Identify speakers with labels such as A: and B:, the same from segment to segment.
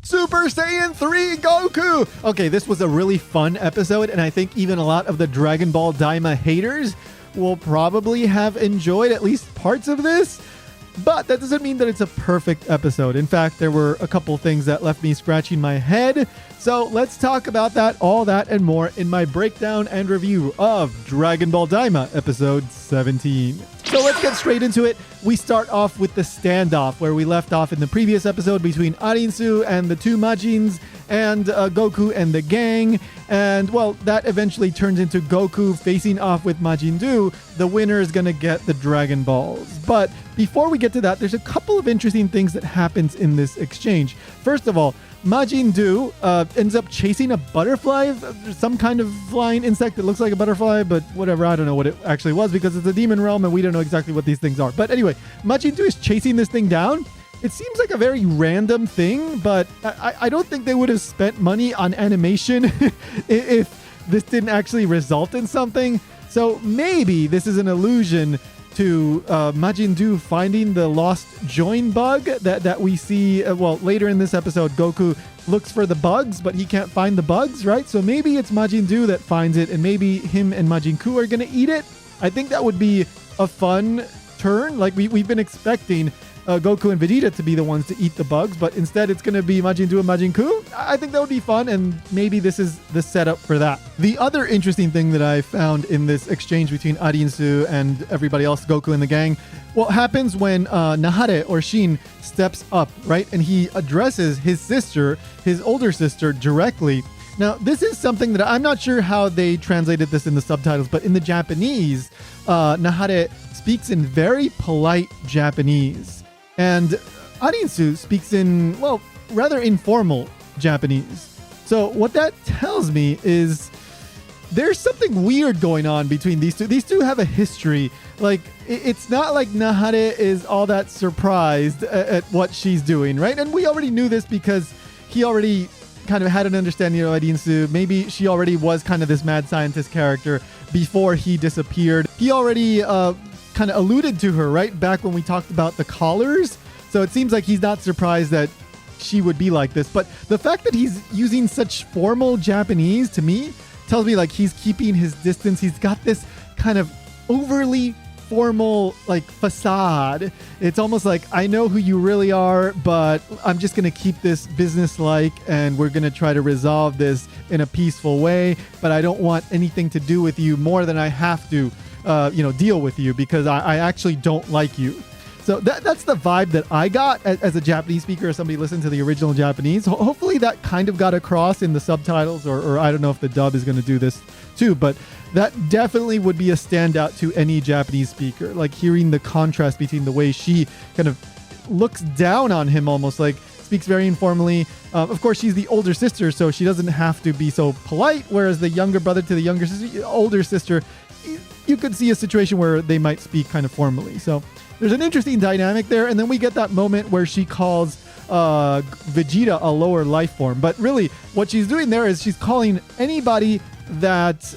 A: Super Saiyan 3 Goku! Okay, this was a really fun episode, and I think even a lot of the Dragon Ball DAIMA haters will probably have enjoyed at least parts of this. But that doesn't mean that it's a perfect episode. In fact, there were a couple things that left me scratching my head. So let's talk about that, all that, and more in my breakdown and review of Dragon Ball DAIMA episode 17. So let's get straight into it. We start off with the standoff where we left off in the previous episode between Arinsu and the two Majins and Goku and the gang. And, well, that eventually turns into Goku facing off with Majin Buu. The winner is going to get the Dragon Balls. But before we get to that, there's a couple of interesting things that happens in this exchange. First of all, Majin Buu ends up chasing a butterfly, some kind of flying insect that looks like a butterfly, but whatever, I don't know what it actually was because it's a demon realm and we don't know exactly what these things are. But anyway, Majin Buu is chasing this thing down. It seems like a very random thing, but I don't think they would have spent money on animation if this didn't actually result in something. So maybe this is an allusion to Majin Buu finding the lost join bug that we see, later in this episode, Goku looks for the bugs, but he can't find the bugs, right? So maybe it's Majin Buu that finds it, and maybe him and Majin Buu are going to eat it. I think that would be a fun turn. Like, we've been expecting Goku and Vegeta to be the ones to eat the bugs, but instead it's going to be Majin Buu and Majin Buu. I think that would be fun, and maybe this is the setup for that. The other interesting thing that I found in this exchange between Arinsu and everybody else, Goku and the gang, happens when Nahare or Shin steps up, right? And he addresses his sister, his older sister, directly. Now, this is something that I'm not sure how they translated this in the subtitles, but in the Japanese, Nahare speaks in very polite Japanese. And Arinsu speaks in, rather informal Japanese. So what that tells me is there's something weird going on between these two. These two have a history. Like, it's not like Nahare is all that surprised at what she's doing, right? And we already knew this because he already kind of had an understanding of Arinsu. Maybe she already was kind of this mad scientist character before he disappeared. He already kind of alluded to her, right? Back when we talked about the collars. So it seems like he's not surprised that she would be like this. But the fact that he's using such formal Japanese, to me, tells me like he's keeping his distance. He's got this kind of overly formal like facade. It's almost like, I know who you really are, but I'm just going to keep this business-like and we're going to try to resolve this in a peaceful way. But I don't want anything to do with you more than I have to deal with you because I actually don't like you. So that's the vibe that I got as a Japanese speaker or somebody listened to the original Japanese. Hopefully that kind of got across in the subtitles or I don't know if the dub is going to do this too, but that definitely would be a standout to any Japanese speaker. Like hearing the contrast between the way she kind of looks down on him almost, like speaks very informally. Of course, she's the older sister, so she doesn't have to be so polite, whereas the younger brother to the younger sister, older sister, you could see a situation where they might speak kind of formally. So there's an interesting dynamic there. And then we get that moment where she calls Vegeta a lower life form. But really, what she's doing there is she's calling anybody that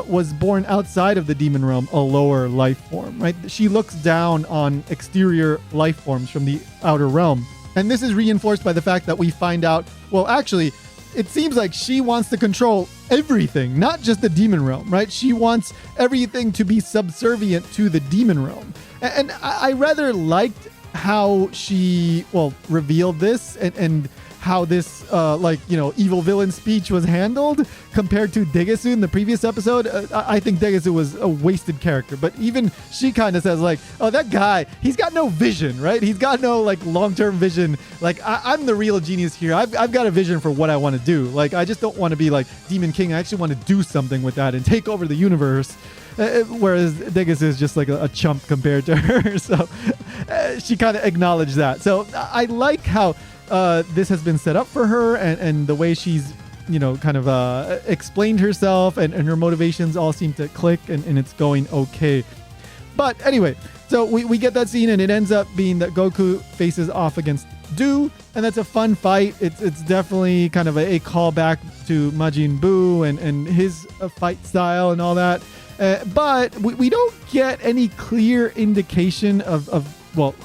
A: was born outside of the demon realm a lower life form, right? She looks down on exterior life forms from the outer realm. And this is reinforced by the fact that we find out, actually, it seems like she wants to control everything, not just the demon realm, right? She wants everything to be subservient to the demon realm. And I rather liked how she, revealed this and how this, evil villain speech was handled compared to Degesu in the previous episode. I think Degesu was a wasted character, but even she kind of says like, oh, that guy, he's got no vision, right? He's got no long-term vision. Like I'm the real genius here. I've got a vision for what I want to do. Like, I just don't want to be like Demon King. I actually want to do something with that and take over the universe. Whereas Degesu is just like a chump compared to her. So she kind of acknowledged that. So I like how this has been set up for her and the way she's, explained herself and her motivations all seem to click and it's going okay. But anyway, so we get that scene and it ends up being that Goku faces off against Buu, and that's a fun fight. It's definitely kind of a callback to Majin Buu and his fight style and all that. But we don't get any clear indication of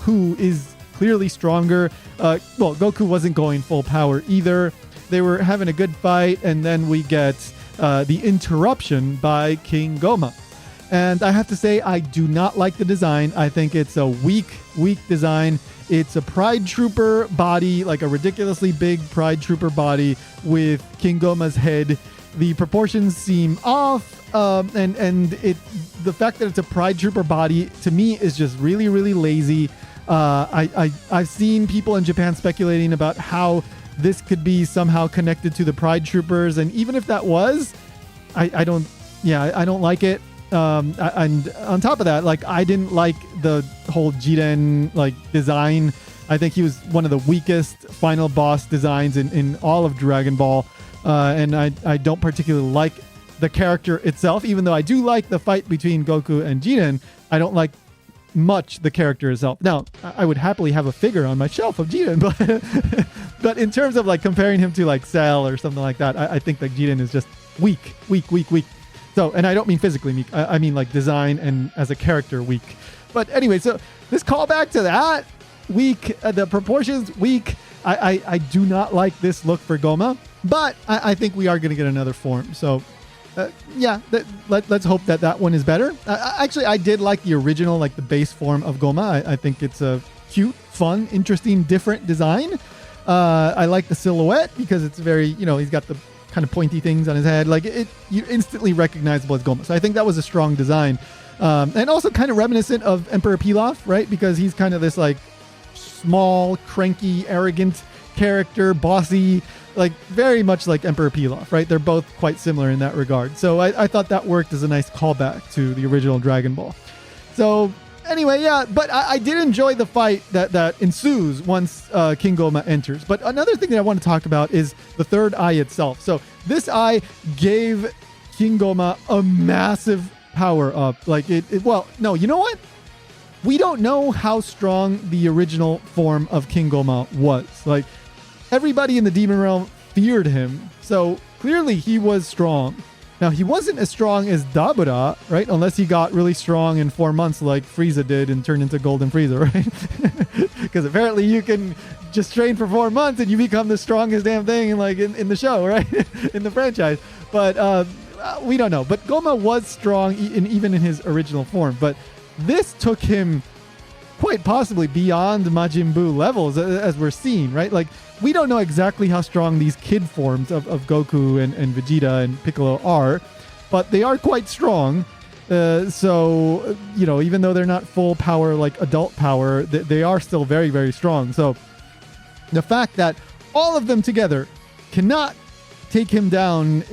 A: who is clearly stronger. Well, Goku wasn't going full power either. They were having a good fight, and then we get the interruption by King Gomah. And I have to say, I do not like the design. I think it's a weak design. It's a Pride Trooper body, like a ridiculously big Pride Trooper body with King Gomah's head. The proportions seem off, and the fact that it's a Pride Trooper body, to me, is just really, really lazy. I've seen people in Japan speculating about how this could be somehow connected to the Pride Troopers, and even if that was, I don't like it. And on top of that, like, I didn't like the whole Jiren like design. I think he was one of the weakest final boss designs in all of Dragon Ball, and I don't particularly like the character itself. Even though I do like the fight between Goku and Jiren, I don't like much the character itself. Now, I would happily have a figure on my shelf of Jiren, but in terms of like comparing him to like Cell or something like that, I think like Jiren is just weak. So, and I don't mean physically weak. I mean like design and as a character weak. But anyway, so this callback to that, weak, the proportions weak. I do not like this look for Gomah, but I think we are going to get another form. So let's hope that one is better. Actually, I did like the original, like the base form of Gomah. I think it's a cute, fun, interesting, different design. I like the silhouette because it's very, he's got the kind of pointy things on his head, like you instantly recognizable as Gomah. So I think that was a strong design, and also kind of reminiscent of Emperor Pilaf, right? Because he's kind of this like small, cranky, arrogant character, bossy, like very much like Emperor Pilaf, right? They're both quite similar in that regard. So I thought that worked as a nice callback to the original Dragon Ball. So anyway, yeah, but I did enjoy the fight that ensues once King Gomah enters. But another thing that I want to talk about is the third eye itself. So this eye gave King Gomah a massive power up. Like well, no, you know what? We don't know how strong the original form of King Gomah was. Like, everybody in the Demon Realm feared him. So clearly he was strong. Now, he wasn't as strong as Dabura, right? Unless he got really strong in 4 months like Frieza did and turned into Golden Frieza, right? Because apparently you can just train for 4 months and you become the strongest damn thing in the show, right? In the franchise. But we don't know. But Gomah was strong even in his original form. But this took him quite possibly beyond Majin Buu levels, as we're seeing, right? Like, we don't know exactly how strong these kid forms of Goku and Vegeta and Piccolo are, but they are quite strong. So, even though they're not full power, like adult power, they are still very, very strong. So the fact that all of them together cannot take him down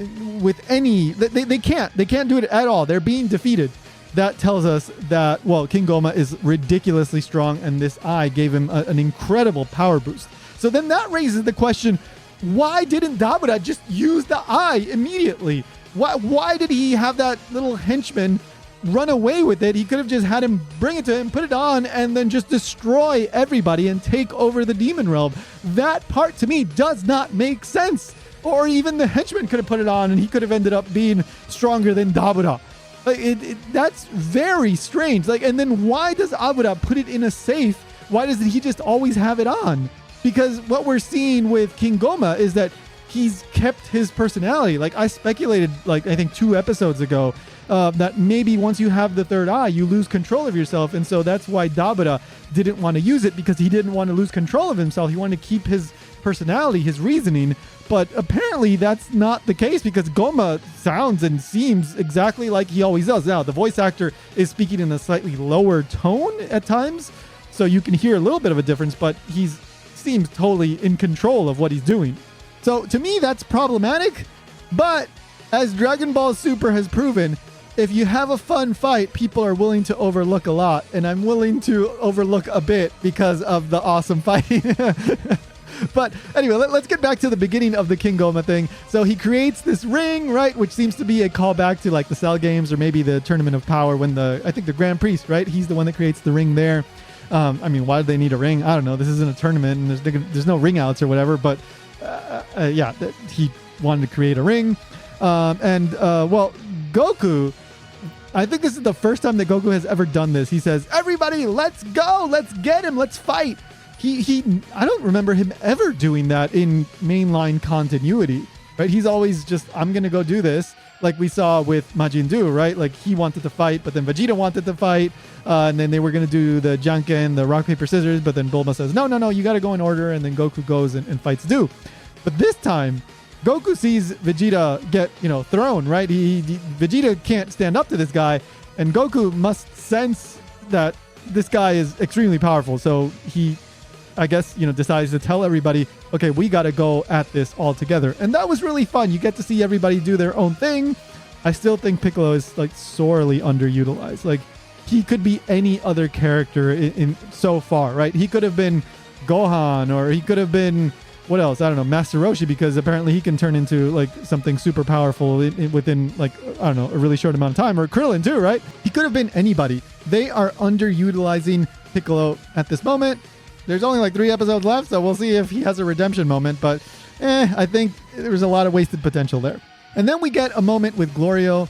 A: with any, they can't do it at all. They're being defeated. That tells us that, well, King Gomah is ridiculously strong, and this eye gave him an incredible power boost. So then that raises the question, why didn't Dabura just use the eye immediately? Why did he have that little henchman run away with it? He could have just had him bring it to him, put it on, and then just destroy everybody and take over the Demon Realm. That part to me does not make sense. Or even the henchman could have put it on and he could have ended up being stronger than Dabura. Like that's very strange. Like, and then why does Dabura put it in a safe? Why doesn't he just always have it on? Because what we're seeing with King Gomah is that he's kept his personality. Like, I speculated, like, I think 2 episodes ago, that maybe once you have the third eye, you lose control of yourself. And so that's why Dabura didn't want to use it, because he didn't want to lose control of himself. He wanted to keep his personality, his reasoning. But apparently that's not the case, because Gomah sounds and seems exactly like he always does. Now, the voice actor is speaking in a slightly lower tone at times, so you can hear a little bit of a difference, but he seems totally in control of what he's doing. So to me, that's problematic. But as Dragon Ball Super has proven, if you have a fun fight, people are willing to overlook a lot. And I'm willing to overlook a bit because of the awesome fighting. But anyway, let's get back to the beginning of the King Gomah thing. So he creates this ring, right, which seems to be a callback to like the Cell games or maybe the Tournament of Power when I think the Grand Priest, right? He's the one that creates the ring there. I mean, why do they need a ring? I don't know. This isn't a tournament and there's no ring outs or whatever. But he wanted to create a ring. Well, Goku, I think this is the first time that Goku has ever done this. He says, everybody, let's go. Let's get him. Let's fight. I don't remember him ever doing that in mainline continuity, right? He's always just, I'm going to go do this. Like we saw with Majin Buu, right? Like he wanted to fight, but then Vegeta wanted to fight. And then they were going to do the Janken, the rock, paper, scissors. But then Bulma says, no, you got to go in order. And then Goku goes and fights Buu. But this time, Goku sees Vegeta get, thrown, right? Vegeta can't stand up to this guy. And Goku must sense that this guy is extremely powerful. So he, I guess, decides to tell everybody, okay, we got to go at this all together. And that was really fun. You get to see everybody do their own thing. I still think Piccolo is like sorely underutilized. Like he could be any other character in so far, right? He could have been Gohan, or he could have been, what else? I don't know, Master Roshi, because apparently he can turn into like something super powerful within like, I don't know, a really short amount of time, or Krillin too, right? He could have been anybody. They are underutilizing Piccolo at this moment. There's only like 3 episodes left, so we'll see if he has a redemption moment. But I think there's a lot of wasted potential there. And then we get a moment with Glorio.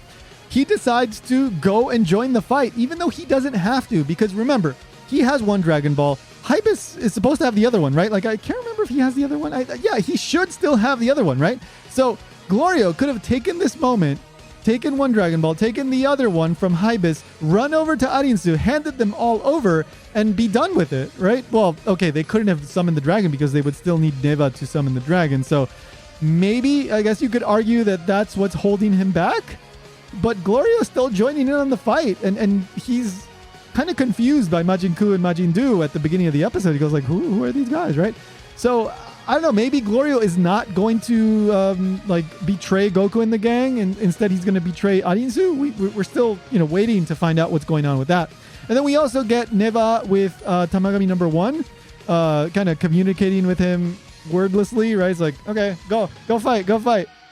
A: He decides to go and join the fight, even though he doesn't have to. Because remember, he has one Dragon Ball. Hypus is supposed to have the other one, right? Like, I can't remember if he has the other one. Yeah, he should still have the other one, right? So Glorio could have taken this moment, taken one Dragon Ball, taken the other one from Hypus, run over to Arinsu, handed them all over, and be done with it, right? Well, okay, they couldn't have summoned the dragon because they would still need Neva to summon the dragon. So maybe, I guess you could argue that that's what's holding him back. But Glorio's still joining in on the fight, and he's kind of confused by Majin Buu and Majin Buu at the beginning of the episode. He goes like, who are these guys, right? So I don't know, maybe Glorio is not going to betray Goku and the gang, and instead he's going to betray Arinsu. We're still waiting to find out what's going on with that. And then we also get Neva with Tamagami number 1, kind of communicating with him wordlessly, right? It's like, okay, go fight.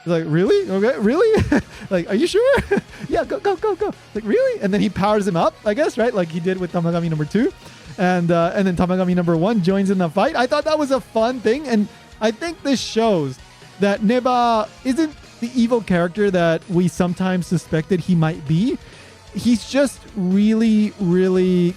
A: He's like, really? Okay, really? Like, are you sure? Yeah, go. Like, really? And then he powers him up, I guess, right? Like he did with Tamagami number 2. And then Tamagami number 1 joins in the fight. I thought that was a fun thing. And I think this shows that Neba isn't the evil character that we sometimes suspected he might be. He's just really, really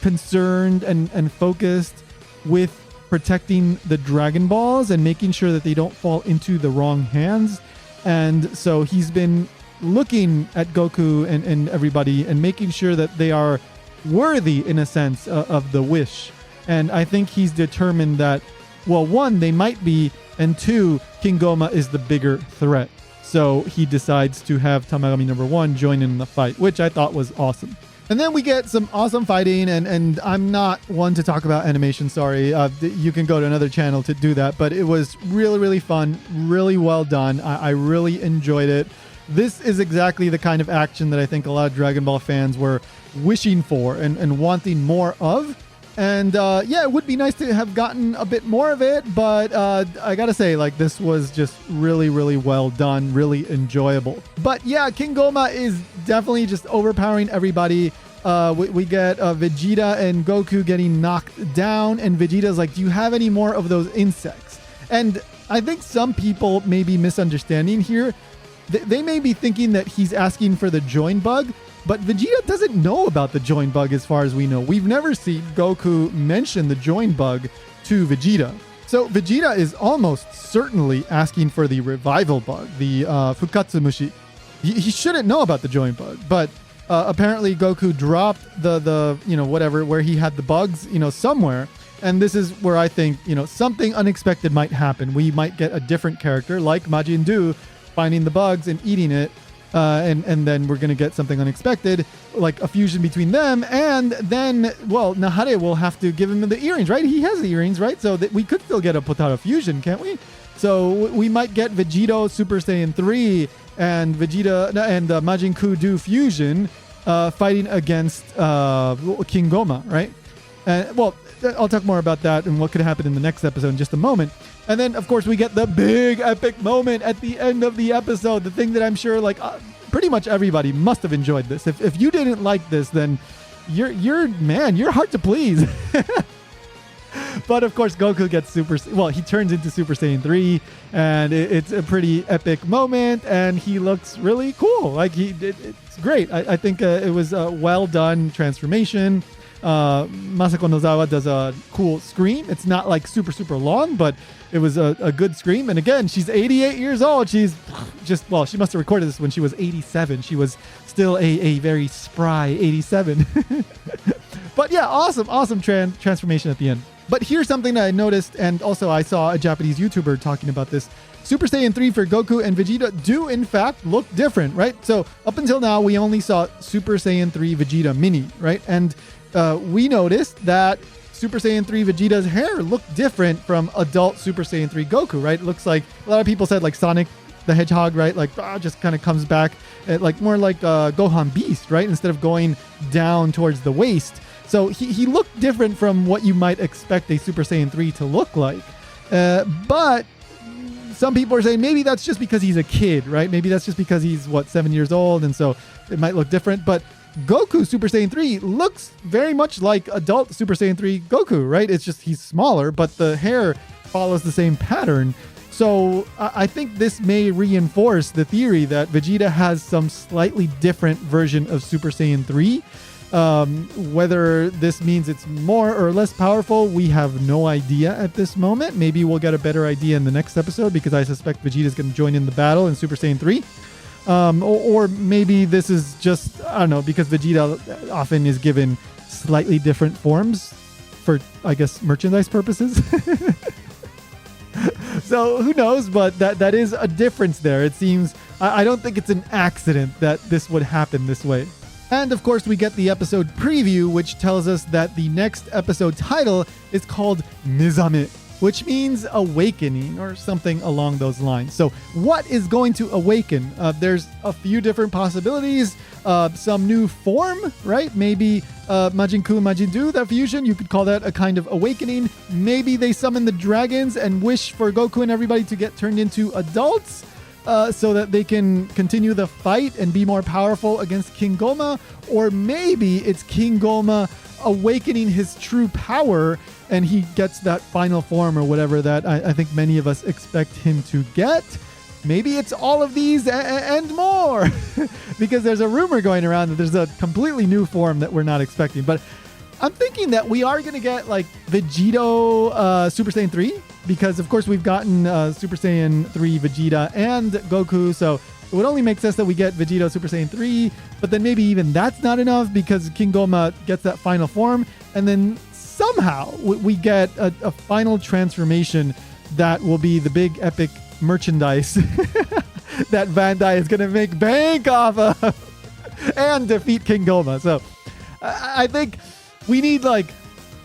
A: concerned and focused with protecting the Dragon Balls and making sure that they don't fall into the wrong hands. And so he's been looking at Goku and everybody and making sure that they are worthy, in a sense, of the wish. And I think he's determined that, well, 1, they might be, and 2, King Gomah is the bigger threat. So he decides to have Tamagami number 1 join in the fight, which I thought was awesome. And then we get some awesome fighting, and I'm not one to talk about animation, sorry. You can go to another channel to do that, but it was really, really fun, really well done. I really enjoyed it. This is exactly the kind of action that I think a lot of Dragon Ball fans were wishing for and wanting more of. And yeah, it would be nice to have gotten a bit more of it, but I gotta say, like, this was just really, really well done, really enjoyable. But yeah, King Gomah is definitely just overpowering everybody. We get Vegeta and Goku getting knocked down, and Vegeta's like, do you have any more of those insects? And I think some people may be misunderstanding here. They may be thinking that he's asking for the join bug, but Vegeta doesn't know about the join bug as far as we know. We've never seen Goku mention the join bug to Vegeta. So Vegeta is almost certainly asking for the revival bug, the Fukatsu Mushi. He shouldn't know about the join bug, but apparently Goku dropped the whatever, where he had the bugs, somewhere. And this is where I think, something unexpected might happen. We might get a different character like Majin Buu finding the bugs and eating it. And then we're going to get something unexpected, like a fusion between them. And then, well, Nahare will have to give him the earrings, right? He has the earrings, right? So that we could still get a Potara fusion, can't we? So we might get Vegito Super Saiyan 3 and Vegeta and Majin Buu fusion fighting against King Gomah, right? Well, I'll talk more about that and what could happen in the next episode in just a moment. And then, of course, we get the big epic moment at the end of the episode. The thing that I'm sure, pretty much everybody must have enjoyed this. If you didn't like this, then you're hard to please. But of course, Goku gets he turns into Super Saiyan 3, and it's a pretty epic moment, and he looks really cool. Like it's great. I think it was a well done transformation. Masako Nozawa does a cool scream. It's not like super, super long, but it was a good scream. And again, she's 88 years old. She's just, well, she must have recorded this when she was 87. She was still a very spry 87. But yeah, awesome transformation at the end. But here's something that I noticed, and also I saw a Japanese YouTuber talking about this. Super Saiyan 3 for Goku and Vegeta do in fact look different, right? So up until now, we only saw Super Saiyan 3 Vegeta Mini, right? And we noticed that Super Saiyan 3 Vegeta's hair looked different from adult Super Saiyan 3 Goku, right? It looks like a lot of people said like Sonic the Hedgehog, right? Like just kind of comes back like more like Gohan Beast, right? Instead of going down towards the waist. So he looked different from what you might expect a Super Saiyan 3 to look like. But some people are saying maybe that's just because he's a kid, right? Maybe that's just because he's, 7 years old, and so it might look different. But Goku Super Saiyan 3 looks very much like adult Super Saiyan 3 Goku, right? It's just he's smaller, but the hair follows the same pattern. So I think this may reinforce the theory that Vegeta has some slightly different version of Super Saiyan 3. Whether this means it's more or less powerful, we have no idea at this moment. Maybe we'll get a better idea in the next episode, because I suspect Vegeta's going to join in the battle in Super Saiyan 3. Or maybe this is just, I don't know, because Vegeta often is given slightly different forms for, I guess, merchandise purposes. So who knows, but that is a difference there. It seems, I don't think it's an accident that this would happen this way. And of course, we get the episode preview, which tells us that the next episode title is called Nizame, which means awakening or something along those lines. So what is going to awaken? There's a few different possibilities. Some new form, right? Maybe Majin Ku, Majin Du, that fusion, you could call that a kind of awakening. Maybe they summon the dragons and wish for Goku and everybody to get turned into adults. So that they can continue the fight and be more powerful against King Gomah. Or maybe it's King Gomah awakening his true power and he gets that final form or whatever that I think many of us expect him to get. Maybe it's all of these and more. Because there's a rumor going around that there's a completely new form that we're not expecting. But I'm thinking that we are going to get like Vegito Super Saiyan 3, because of course we've gotten Super Saiyan 3 Vegeta and Goku, so it would only make sense that we get Vegito Super Saiyan 3, but then maybe even that's not enough because King Gomah gets that final form, and then somehow we get a final transformation that will be the big epic merchandise that Bandai is going to make bank off of and defeat King Gomah. So I think we need like,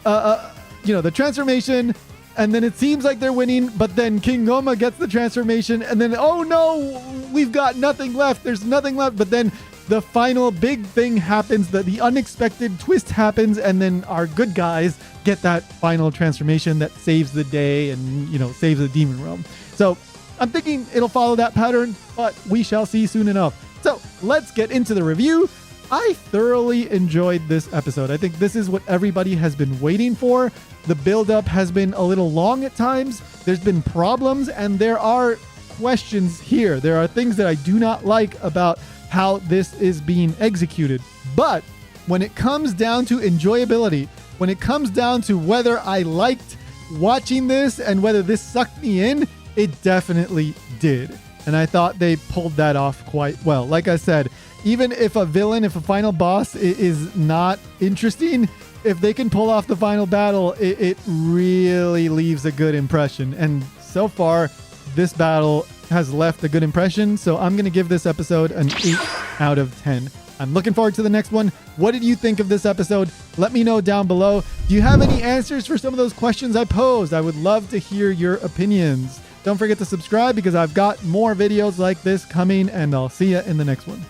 A: the transformation, and then it seems like they're winning, but then King Gomah gets the transformation, and then, oh no, we've got nothing left. There's nothing left. But then the final big thing happens, the unexpected twist happens, and then our good guys get that final transformation that saves the day and, saves the demon realm. So I'm thinking it'll follow that pattern, but we shall see soon enough. So let's get into the review. I thoroughly enjoyed this episode. I think this is what everybody has been waiting for. The build-up has been a little long at times. There's been problems, and there are questions here. There are things that I do not like about how this is being executed. But when it comes down to enjoyability, when it comes down to whether I liked watching this and whether this sucked me in, it definitely did. And I thought they pulled that off quite well. Like I said, even if a final boss is not interesting, if they can pull off the final battle, it really leaves a good impression. And so far, this battle has left a good impression. So I'm going to give this episode an 8 out of 10. I'm looking forward to the next one. What did you think of this episode? Let me know down below. Do you have any answers for some of those questions I posed? I would love to hear your opinions. Don't forget to subscribe because I've got more videos like this coming, and I'll see you in the next one.